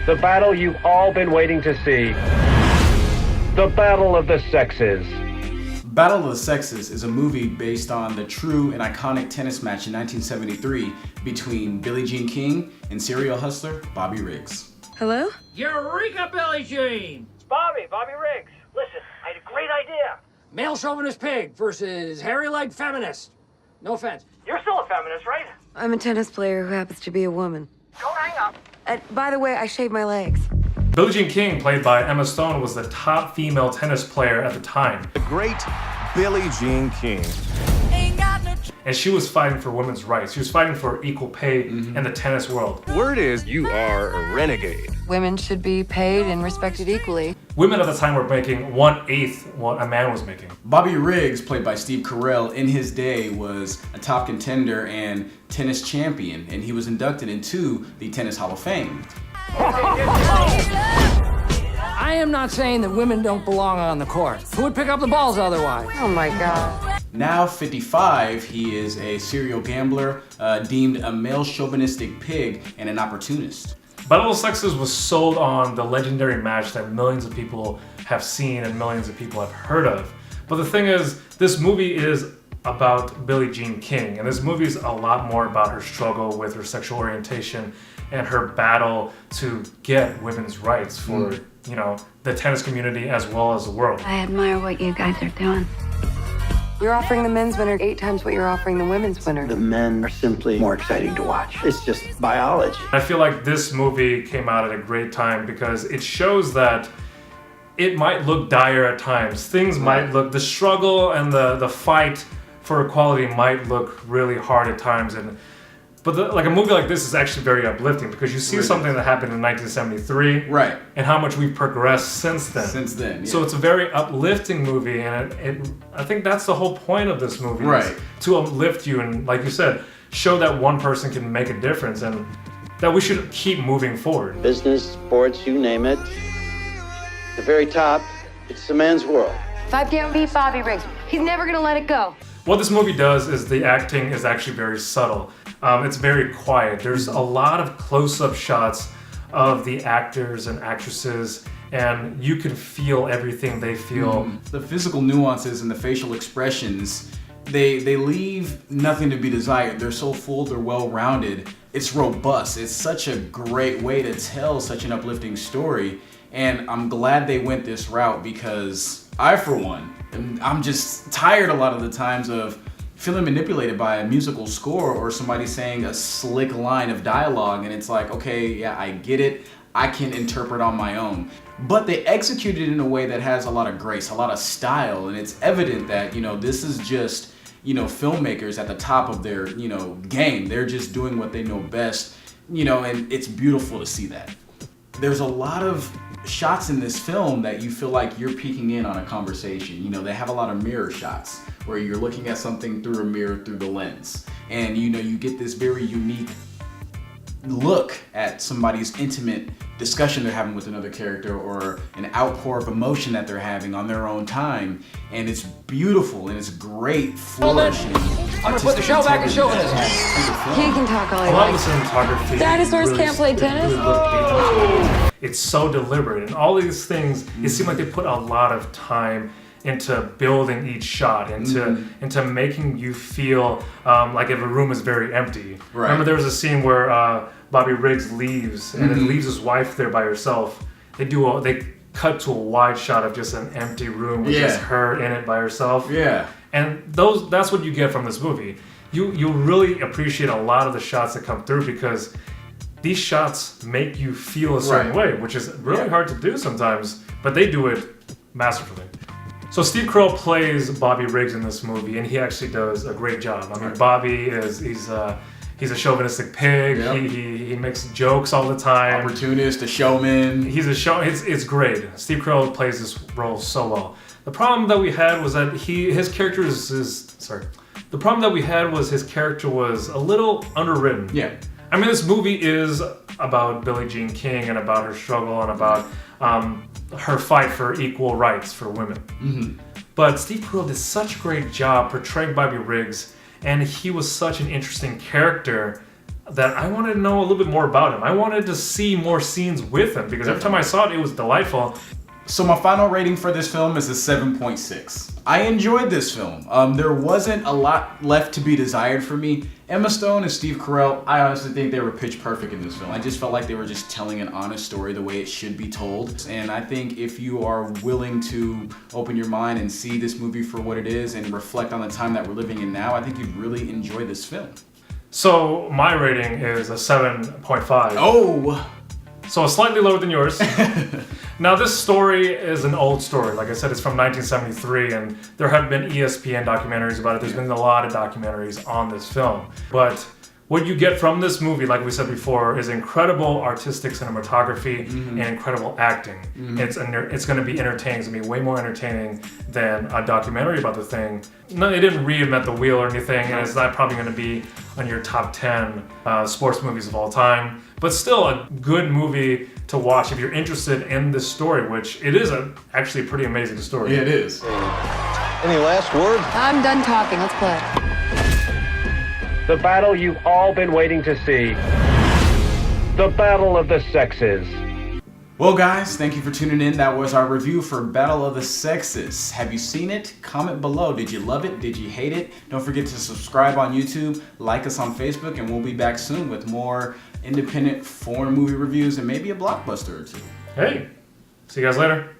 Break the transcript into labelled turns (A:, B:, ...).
A: The battle you've all been waiting to see. The Battle of the Sexes.
B: Battle of the Sexes is a movie based on the true and iconic tennis match in 1973 between Billie Jean King and serial hustler Bobby Riggs.
C: Hello?
D: Eureka, Billie Jean!
E: It's Bobby Riggs. Listen, I had a great idea.
D: Male chauvinist pig versus hairy-legged feminist. No offense.
E: You're still a feminist, right?
C: I'm a tennis player who happens to be a woman.
E: Don't hang up.
C: By the way, I shaved my legs.
F: Billie Jean King, played by Emma Stone, was the top female tennis player at the time.
G: The great Billie Jean King.
F: And she was fighting for women's rights. She was fighting for equal pay in the tennis world.
G: Word is you are a renegade.
C: Women should be paid and respected equally.
F: Women at the time were making 1/8 what a man was making.
B: Bobby Riggs, played by Steve Carell, in his day was a top contender and tennis champion, and he was inducted into the Tennis Hall of Fame.
D: I am not saying that women don't belong on the court. Who would pick up the balls otherwise?
C: Oh my God.
B: Now 55, he is a serial gambler, deemed a male chauvinistic pig, and an opportunist.
F: Battle of the Sexes was sold on the legendary match that millions of people have seen and millions of people have heard of. But the thing is, this movie is about Billie Jean King, and this movie is a lot more about her struggle with her sexual orientation and her battle to get women's rights for, you know, the tennis community as well as the world.
H: I admire what you guys are doing.
C: You're offering the men's winner 8 times what you're offering the women's winner.
I: The men are simply more exciting to watch. It's just biology.
F: I feel like this movie came out at a great time because it shows that it might look dire at times. Things might look, the struggle and the fight for equality might look really hard at times. But like a movie like this is actually very uplifting because you see something that happened in 1973,
B: Right.
F: and how much we've progressed since then.
B: Yeah.
F: So it's a very uplifting movie, and I think that's the whole point of this movie,
B: Right.
F: is to uplift you and, like you said, show that one person can make a difference and that we should keep moving forward.
I: Business, sports, you name it. The very top, it's the man's world.
H: If I can't beat Bobby Riggs, he's never gonna let it go.
F: What this movie does is the acting is actually very subtle. It's very quiet. There's a lot of close-up shots of the actors and actresses, and you can feel everything they feel.
B: The physical nuances and the facial expressions, they leave nothing to be desired. They're so full, they're well-rounded. It's robust. It's such a great way to tell such an uplifting story, and I'm glad they went this route because I, for one, I'm just tired a lot of the times of feeling manipulated by a musical score or somebody saying a slick line of dialogue, and it's like, okay, yeah, I get it. I can interpret on my own. But they execute it in a way that has a lot of grace, a lot of style, and it's evident that, you know, this is just, you know, filmmakers at the top of their, you know, game. They're just doing what they know best, you know, and it's beautiful to see that. There's a lot of shots in this film that you feel like you're peeking in on a conversation. You know, they have a lot of mirror shots where you're looking at something through a mirror through the lens. And, you know, you get this very unique look at somebody's intimate discussion they're having with another character or an outpour of emotion that they're having on their own time. And it's beautiful and it's great, flourishing.
D: I'm gonna put the show back in chauvinism.
C: He can talk all he
F: A lot of the
C: likes.
F: cinematography.
C: Dinosaurs can't play tennis?
F: It's so deliberate, and all these things. It seemed like they put a lot of time into building each shot, into making you feel like if a room is very empty.
B: Right.
F: Remember, there was a scene where Bobby Riggs leaves, and then leaves his wife there by herself. They cut to a wide shot of just an empty room with just her in it by herself.
B: Yeah.
F: And that's what you get from this movie. You really appreciate a lot of the shots that come through because these shots make you feel a certain way, which is really hard to do sometimes, but they do it masterfully. So Steve Carell plays Bobby Riggs in this movie, and he actually does a great job. I mean, Bobby he's a chauvinistic pig.
B: Yep.
F: He makes jokes all the time.
B: Opportunist, a showman.
F: It's great. Steve Carell plays this role so well. The problem that we had was that his character was a little underwritten.
B: Yeah.
F: I mean, this movie is about Billie Jean King and about her struggle and about her fight for equal rights for women. But Steve Carell did such a great job portraying Bobby Riggs, and he was such an interesting character that I wanted to know a little bit more about him. I wanted to see more scenes with him because every time I saw it, it was delightful.
B: So my final rating for this film is a 7.6. I enjoyed this film. There wasn't a lot left to be desired for me. Emma Stone and Steve Carell, I honestly think they were pitch perfect in this film. I just felt like they were just telling an honest story the way it should be told. And I think if you are willing to open your mind and see this movie for what it is and reflect on the time that we're living in now, I think you'd really enjoy this film.
F: So my rating is a 7.5.
B: Oh!
F: So slightly lower than yours. Now this story is an old story. Like I said, it's from 1973 and there have been ESPN documentaries about it. There's been a lot of documentaries on this film. But what you get from this movie, like we said before, is incredible artistic cinematography and incredible acting. It's going to be entertaining. It's going to be way more entertaining than a documentary about the thing. No, it didn't reinvent the wheel or anything, and it's not probably going to be on your top 10 sports movies of all time. But still a good movie to watch if you're interested in this story, which it is actually a pretty amazing story.
B: Yeah, it is.
G: Any last words?
C: I'm done talking. Let's play.
A: The battle you've all been waiting to see. The battle of the sexes.
B: Well guys, thank you for tuning in. That was our review for Battle of the Sexes. Have you seen it? Comment below. Did you love it? Did you hate it? Don't forget to subscribe on YouTube, like us on Facebook, and we'll be back soon with more independent foreign movie reviews and maybe a blockbuster or two.
F: Hey, see you guys later.